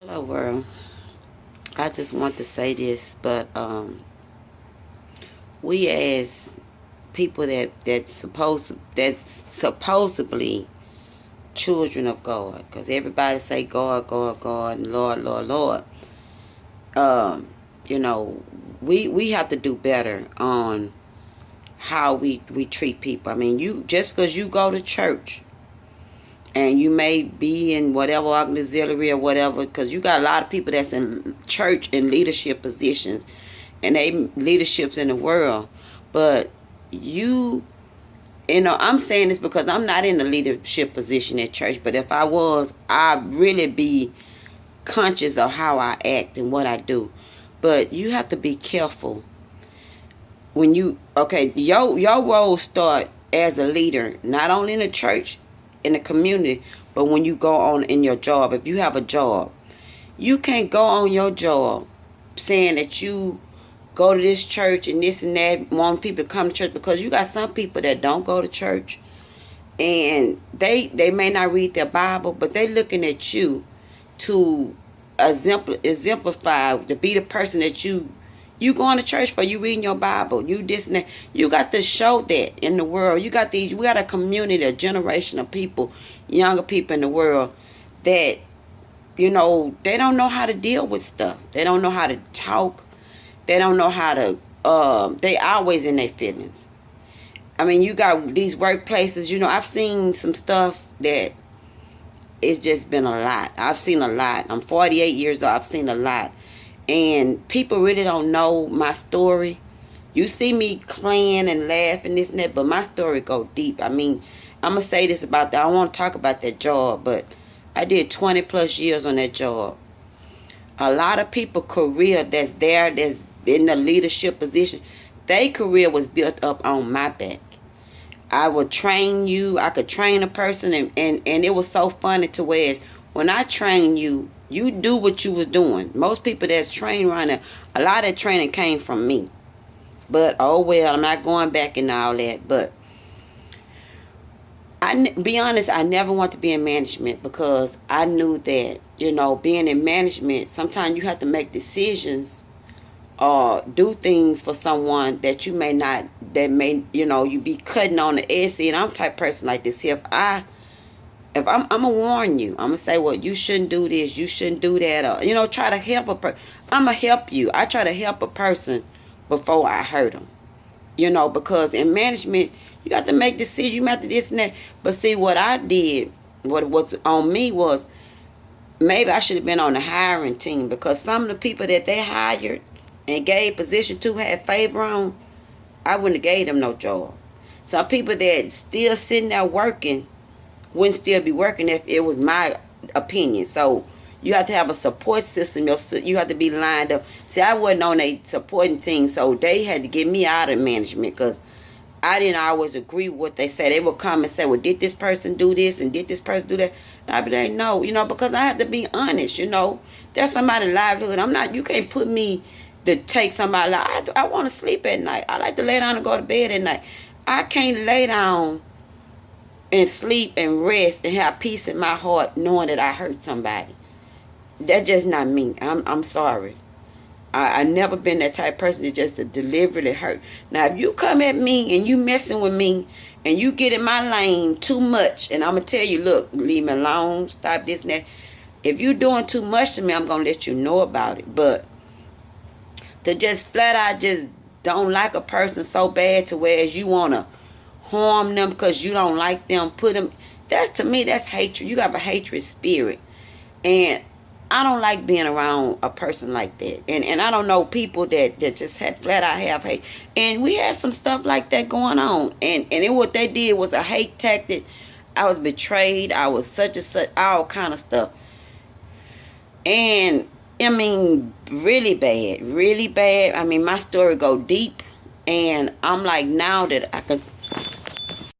Hello world. I just want to say this, but we as people that's supposedly children of God, because everybody say God, God, God, and Lord, Lord, Lord. Um, you know, we have to do better on how we treat people. I mean, you just because you go to church and you may be in whatever auxiliary or whatever, because you got a lot of people that's in church in leadership positions and they leaderships in the world, but I'm saying this because I'm not in a leadership position at church, but if I was, I'd really be conscious of how I act and what I do. But you have to be careful when your role start as a leader, not only in the church, in the community, but when you go on in your job. If you have a job, you can't go on your job saying that you go to this church and this and that, want people to come to church, because you got some people that don't go to church and they may not read their Bible, but they looking at you to exemplify, to be the person that you going to church for, you reading your Bible, you this and that. You got to show that in the world. We got a community, a generation of people, younger people in the world that, they don't know how to deal with stuff. They don't know how to talk. They don't know how to, they always in their feelings. I mean, you got these workplaces, I've seen some stuff that it's just been a lot. I've seen a lot. I'm 48 years old. I've seen a lot. And people really don't know my story. You see me playing and laughing, this and that, but my story go deep. I mean, I'm going to say this about that. I want to talk about that job, but I did 20 plus years on that job. A lot of people career that's in the leadership position, their career was built up on my back. I would train you. I could train a person, and it was so funny to where when I train you, you do what you was doing. Most people that's trained around there, a lot of that training came from me. But oh well, I'm not going back and all that. But be honest, I never want to be in management because I knew that being in management, sometimes you have to make decisions or do things for someone that you may not, that may, you be cutting on the edge. See, and I'm the type of person like this. See, if I'm gonna warn you, I'm gonna say, well, you shouldn't do this, you shouldn't do that, or try to help a person. I'm gonna help you. I try to help a person before I hurt them. Because in management, you got to make decisions. You have to this and that. But see, what I did, what was on me was maybe I should have been on the hiring team, because some of the people that they hired and gave position to had favor on, I wouldn't have gave them no job. Some people that still sitting there working wouldn't still be working if it was my opinion. So you have to have a support system. You have to be lined up. See, I wasn't on a supporting team, so they had to get me out of management because I didn't always agree with what they said. They would come and say, well, did this person do this and did this person do that? And I'd be like, no, because I have to be honest, That's somebody's livelihood. You can't put me to take somebody's life. I want to sleep at night. I like to lay down and go to bed at night. I can't lay down and sleep and rest and have peace in my heart knowing that I hurt somebody. That's just not me. I'm sorry. I never been that type of person that just to deliberately hurt. Now, if you come at me and you messing with me and you get in my lane too much, and I'm going to tell you, look, leave me alone, stop this and that. If you doing too much to me, I'm going to let you know about it. But to just flat out just don't like a person so bad to where as you want to harm them because you don't like them, to me, that's hatred. You have a hatred spirit. And I don't like being around a person like that. And I don't know people that just flat out have hate. And we had some stuff like that going on. And what they did was a hate tactic. I was betrayed. I was such and such, all kind of stuff. And I mean, really bad, really bad. I mean, my story go deep. And I'm like, now that I could